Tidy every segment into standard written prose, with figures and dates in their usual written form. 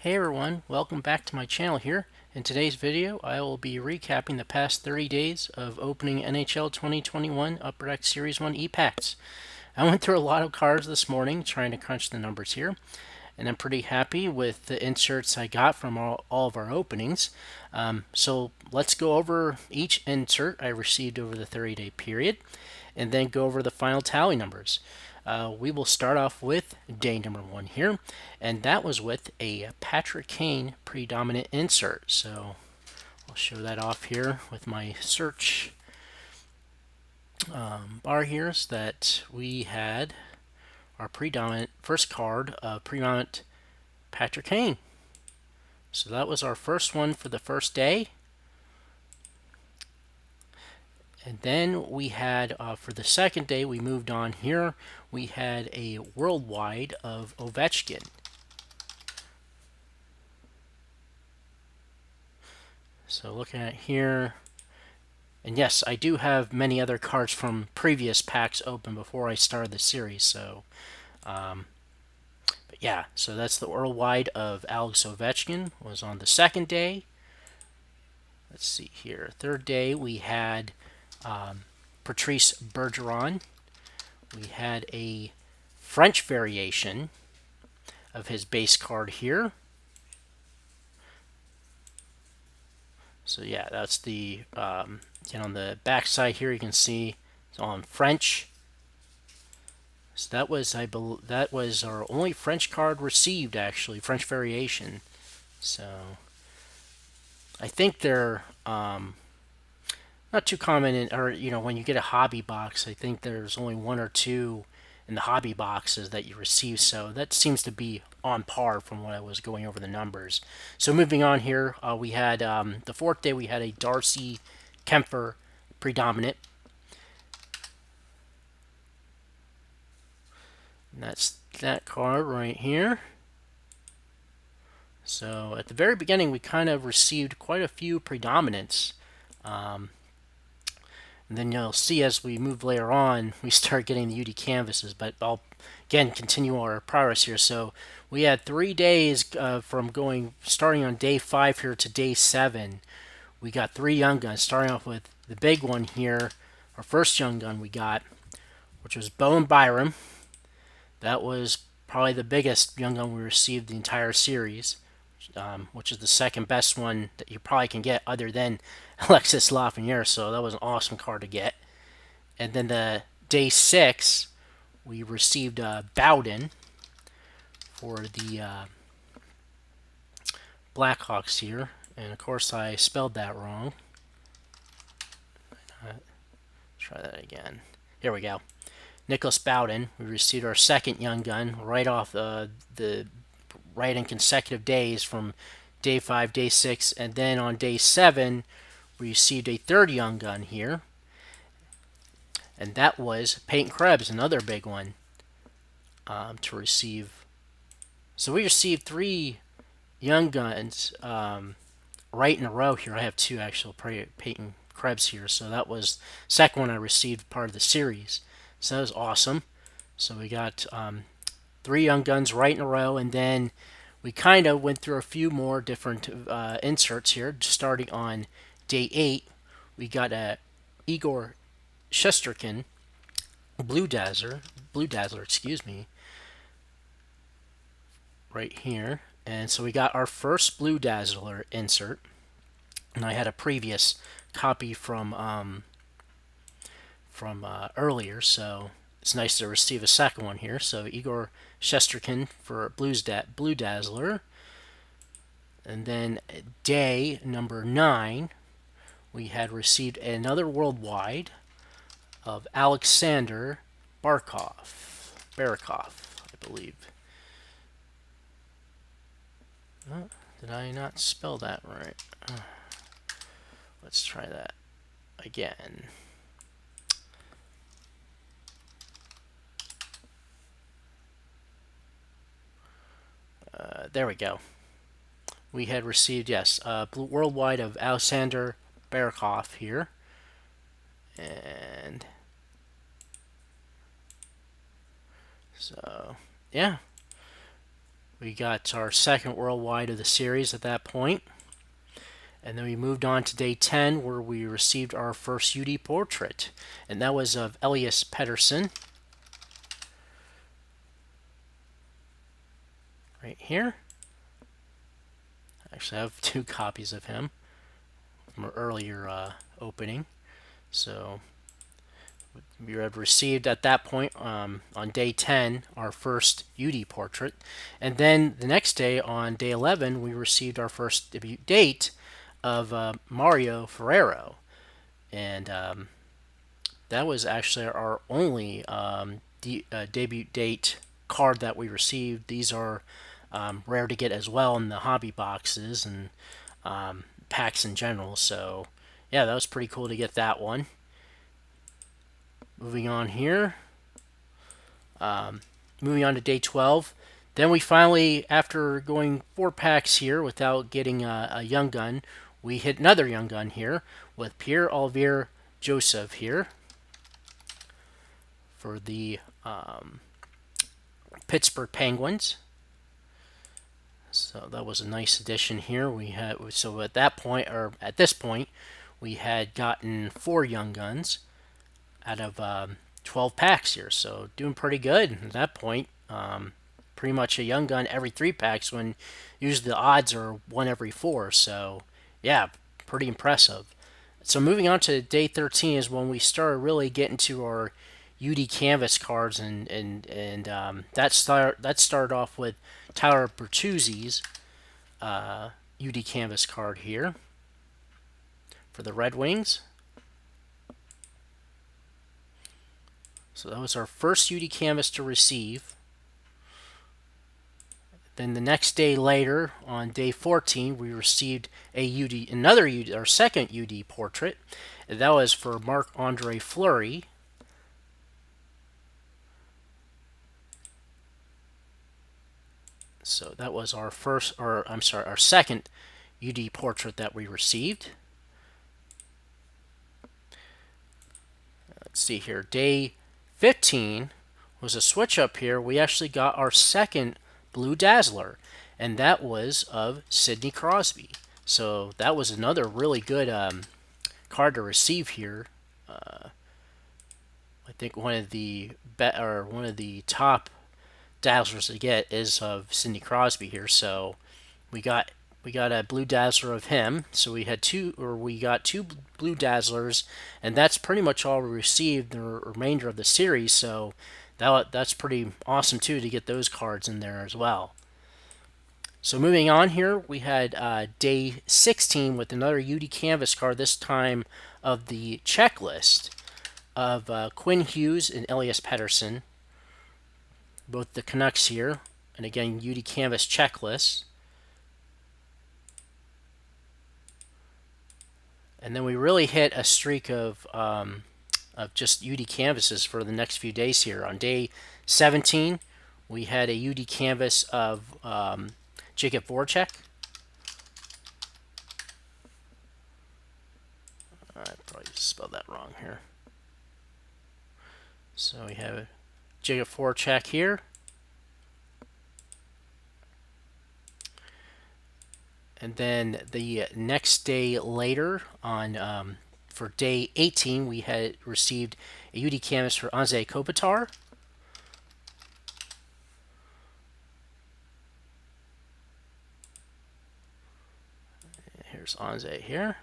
Hey everyone, welcome back to my channel here. In today's video, I will be recapping the past 30 days of opening NHL 2021 Upper Deck Series 1 EPACks. I went through a lot of cards this morning trying to crunch the numbers here, and I'm pretty happy with the inserts I got from all of our openings. So let's go over each insert I received over the 30-day period, and then go over the final tally numbers. We will start off with day number 1 here, and that was with a Patrick Kane predominant insert. So I'll show that off here with my search bar here, is that we had our predominant first card of predominant Patrick Kane. So that was our first one for the first day. And then we had, for the second day, we moved on here. We had a worldwide of Ovechkin. So looking at here, and yes, I do have many other cards from previous packs open before I started the series. So, but yeah, so that's the worldwide of Alex Ovechkin was on the second day. Let's see here. Third day, we had Patrice Bergeron. We had a French variation of his base card here. So yeah, that's the on the back side here you can see it's all in French. So that was that was our only French card received, actually, French variation. So I think they're not too common or when you get a hobby box, I think there's only one or two in the hobby boxes that you receive. So that seems to be on par from what I was going over the numbers. So moving on here, we had the fourth day we had a Darcy Kempfer predominant. And that's that card right here. So at the very beginning, we kind of received quite a few predominants. And then you'll see as we move later on, we start getting the UD canvases. But I'll, again, continue our progress here. So we had 3 days from starting on day 5 here to day 7. We got 3 young guns, starting off with the big one here. Our first young gun we got, which was Bowen Byram. That was probably the biggest young gun we received the entire series, which is the second best one that you probably can get other than Alexis Lafreniere. So that was an awesome card to get. And then the day 6, we received Bowden for the Blackhawks here. And of course I spelled that wrong. Try that again. Here we go. Nicholas Bowden. We received our second young gun right off the right in consecutive days from day 5, day 6, and then on day 7 we received a third young gun here, and that was Peyton Krebs, another big one to receive. So we received 3 young guns right in a row here. I have 2 actual Peyton Krebs here, so that was the second one I received part of the series. So that was awesome. So we got 3 young guns right in a row, and then we kind of went through a few more different inserts here. Starting on day 8, we got a Igor Shesterkin Blue Dazzler, excuse me, right here. And so we got our first Blue Dazzler insert, and I had a previous copy from earlier, so it's nice to receive a second one here. So Igor Shesterkin for Blue Dazzler. And then day number 9, we had received another worldwide of Alexander Barkov, I believe. Oh, did I not spell that right? Let's try that again. There we go. We had received, yes, worldwide of Alexander Barkov here. And so, yeah. We got our second worldwide of the series at that point. And then we moved on to day 10, where we received our first UD portrait. And that was of Elias Pettersson. Right here. Actually, I have 2 copies of him from our earlier opening. So we had received at that point on day 10 our first UD portrait. And then the next day, on day 11, we received our first debut date of Mario Ferrero. And that was actually our only debut date card that we received. These are rare to get as well in the hobby boxes and packs in general. So yeah, that was pretty cool to get that one. Moving on here. Moving on to day 12. Then we finally, after going 4 packs here without getting a young gun, we hit another young gun here with Pierre-Olivier Joseph here for the Pittsburgh Penguins. So that was a nice addition here. We had, so at that point, or at this point, we had gotten 4 young guns out of 12 packs here. So doing pretty good at that point. Pretty much a young gun every 3 packs, when usually the odds are 1 every 4. So yeah, pretty impressive. So moving on to day 13 is when we started really getting to our UD Canvas cards, and that started off with Tyler Bertuzzi's UD Canvas card here for the Red Wings. So that was our first UD Canvas to receive. Then the next day later, on day 14, we received another UD, our second UD portrait. And that was for Marc-Andre Fleury. So that was our our second UD portrait that we received. Let's see here. Day 15 was a switch up here. We actually got our second Blue Dazzler, and that was of Sidney Crosby. So that was another really good card to receive here. I think one of the top Dazzlers to get is of Sidney Crosby here. So we got a Blue Dazzler of him. So we got 2 Blue Dazzlers, and that's pretty much all we received the remainder of the series. So that's pretty awesome too, to get those cards in there as well. So moving on here, we had day 16 with another UD Canvas card, this time of the checklist of Quinn Hughes and Elias Pettersson, both the Canucks here, and again UD Canvas checklist. And then we really hit a streak of just UD Canvases for the next few days here. On day 17, we had a UD Canvas of Jacob Voracek. I probably spelled that wrong here. So we have Jacob Voracek here. And then the next day later, on for day 18, we had received a UD Canvas for Anze Kopitar. Here's Anze here.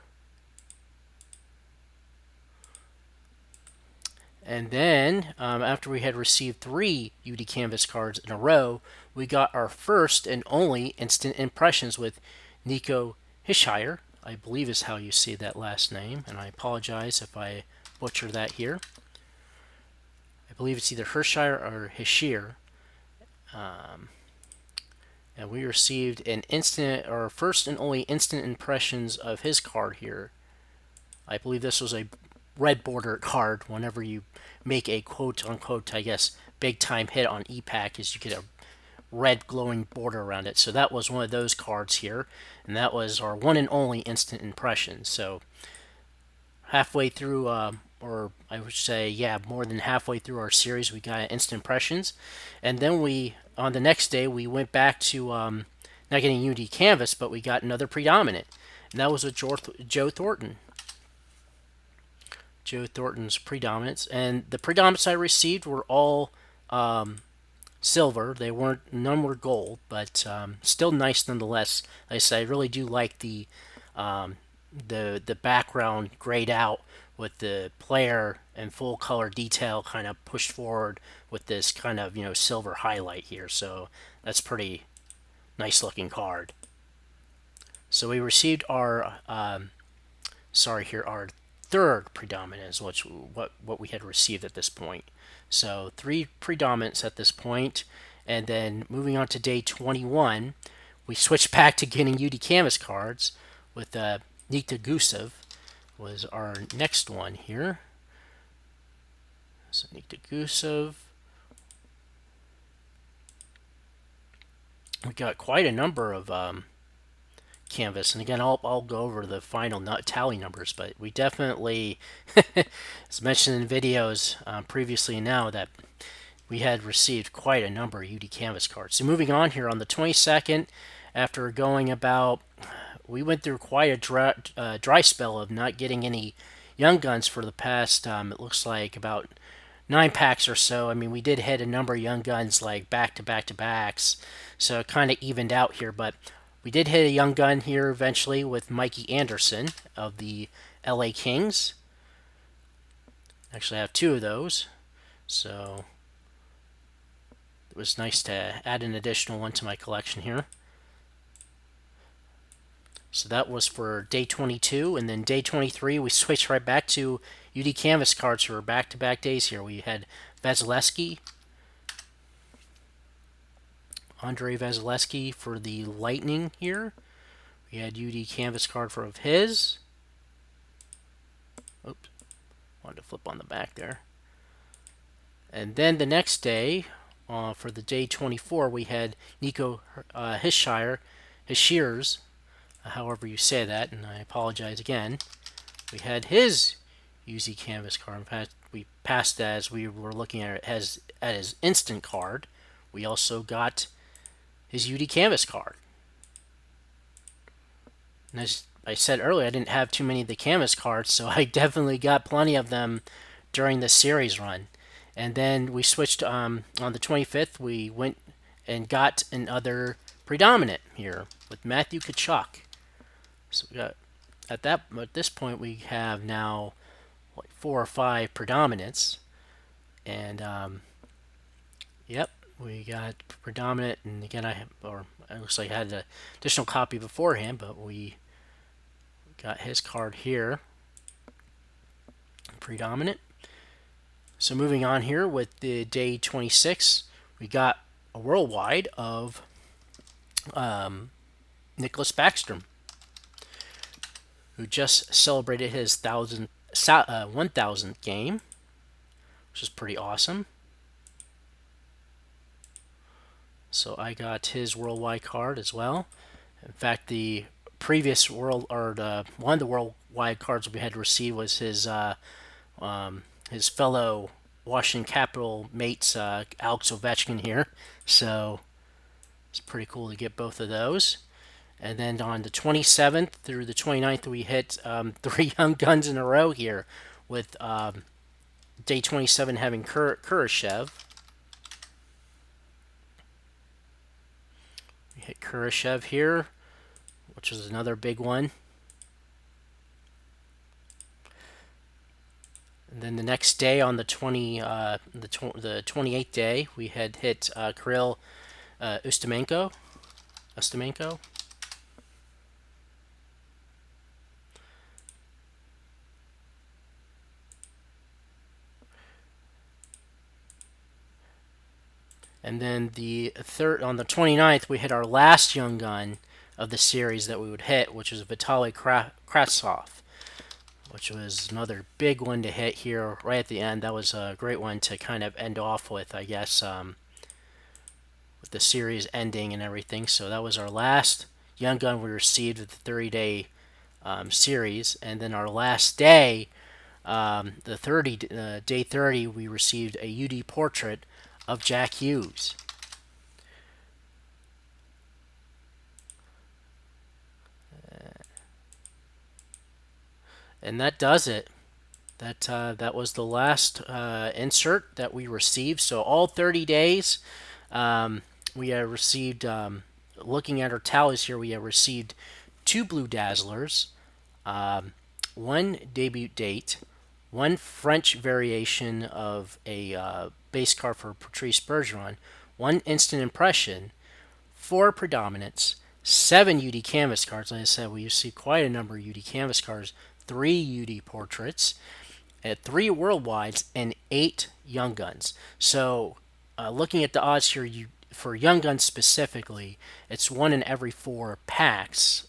And then, after we had received 3 UD Canvas cards in a row, we got our first and only instant impressions with Nico Hischier, I believe is how you say that last name, and I apologize if I butcher that here. I believe it's either Hischier or Hischier. And we received our first and only instant impressions of his card here. I believe this was a red border card. Whenever you make a quote-unquote, I guess, big-time hit on EPACK, is you get a red glowing border around it. So that was one of those cards here, and that was our one and only instant impression. So halfway through or I would say, yeah, more than halfway through our series, we got instant impressions, and then on the next day, we went back to not getting UD canvas, but we got another predominant, and that was with Joe Thornton. Joe Thornton's predominants, and the predominants I received were all silver. None were gold, but still nice nonetheless. Like I said, I really do like the background grayed out with the player and full color detail kind of pushed forward with this kind of silver highlight here. So that's pretty nice looking card. So we received our our third predominance, which what we had received at this point. So 3 predominants at this point, and then moving on to day 21, we switched back to getting UD canvas cards with Nikita Gusev was our next one here. So Nikita Gusev. We got quite a number of canvas, and again, I'll go over the final tally numbers, but we definitely, as mentioned in videos previously and now, that we had received quite a number of UD canvas cards. So moving on here on the 22nd, after going about, we went through quite a dry spell of not getting any young guns for the past, it looks like about 9 packs or so. I mean, we did hit a number of young guns like back to back to backs, so it kind of evened out here, but we did hit a young gun here eventually with Mikey Anderson of the LA Kings. Actually, I have 2 of those, so it was nice to add an additional one to my collection here. So that was for day 22, and then day 23 we switched right back to UD canvas cards for back-to-back days here. We had Vasilevsky, Andrei Vasilevsky for the Lightning here. We had UD canvas card of his. Oops, wanted to flip on the back there. And then the next day, for the day 24, we had Nico Hischiers, however you say that, and I apologize again. We had his UZ canvas card. In fact, we passed as we were looking at it at his instant card. We also got his UD canvas card. And as I said earlier, I didn't have too many of the canvas cards, so I definitely got plenty of them during the series run. And then we switched on the 25th. We went and got another predominant here with Matthew Tkachuk. So we got at this point we have now like 4 or 5 predominants, and yep, we got predominant. And again, it looks like I had an additional copy beforehand, but we got his card here, predominant. So moving on here with the day 26, we got a worldwide of Nicholas Baxter, who just celebrated his 1,000th game, which is pretty awesome. So I got his worldwide card as well. In fact, the previous one of the worldwide cards we had received was his fellow Washington Capital mates, Alex Ovechkin here. So it's pretty cool to get both of those. And then on the 27th through the 29th, we hit 3 young guns in a row here, with day 27 having Kurashev. We hit Kurashev here, which is another big one. And then the next day, on the 28th day, we had hit Kirill Ustimenko. And then on the 29th, we hit our last young gun of the series that we would hit, which was Vitaly Krasov, which was another big one to hit here right at the end. That was a great one to kind of end off with, I guess, with the series ending and everything. So that was our last young gun we received with the 30-day series. And then our last day, the day 30, we received a UD portrait of Jack Hughes. And that does it. That was the last insert that we received. So all 30 days, we have received. Looking at our tallies here, we have received 2 Blue Dazzlers, 1 debut date, 1 French variation of a base card for Patrice Bergeron, 1 instant impression, 4 predominance, 7 UD canvas cards. Like I said, we see quite a number of UD canvas cards, 3 UD portraits, 3 worldwides, and 8 young guns. So, looking at the odds here, for young guns specifically, it's 1 in every 4 packs.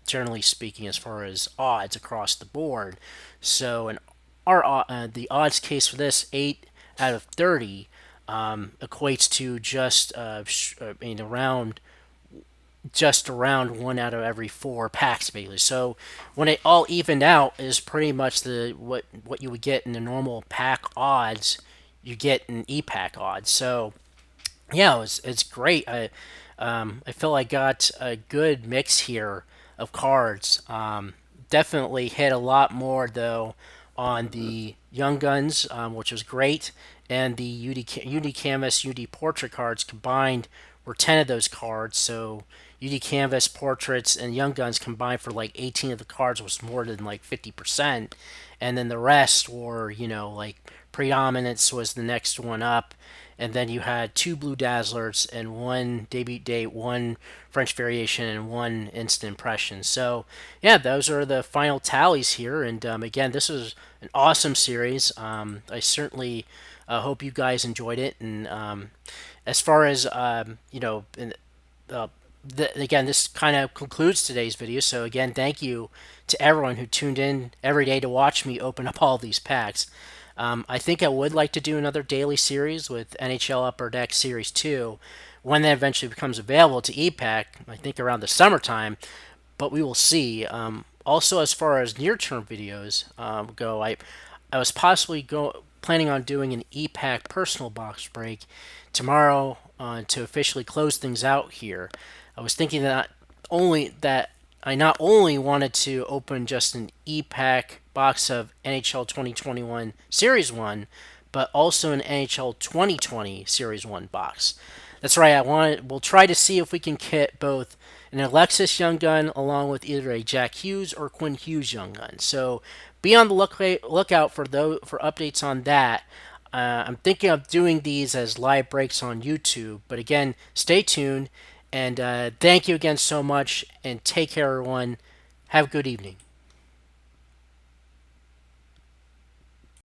Generally speaking, as far as odds across the board. So, in our the odds case for this, 8 out of 30 equates to just around 1 out of every 4 packs, basically. So when it all evened out, is pretty much the what you would get in the normal pack odds, you get in EPACK odds. So yeah, it's great. I feel I got a good mix here of cards. Definitely hit a lot more though on the young guns, which was great, and the UD Canvas, UD Portrait cards combined were 10 of those cards. So UD Canvas, Portraits, and Young Guns combined for like 18 of the cards, was more than like 50%. And then the rest were, like Predominance was the next one up. And then you had 2 Blue Dazzlers and 1 debut date, 1 French variation, and 1 instant impression. So, yeah, those are the final tallies here. And again, this was an awesome series. I certainly hope you guys enjoyed it. And as far as, again, this kind of concludes today's video. So again, thank you to everyone who tuned in every day to watch me open up all these packs. I think I would like to do another daily series with NHL Upper Deck Series 2 when that eventually becomes available to EPACK, I think around the summertime, but we will see. Also, as far as near-term videos go, I was possibly planning on doing an EPACK personal box break tomorrow to officially close things out here. I was thinking that I not only wanted to open just an EPACK box of NHL 2021 Series 1, but also an NHL 2020 Series 1 box. That's right, we'll try to see if we can kit both an Alexis Young Gun along with either a Jack Hughes or Quinn Hughes Young Gun. So be on the lookout for updates on that. I'm thinking of doing these as live breaks on YouTube, but again, stay tuned. And thank you again so much, and take care, everyone. Have a good evening.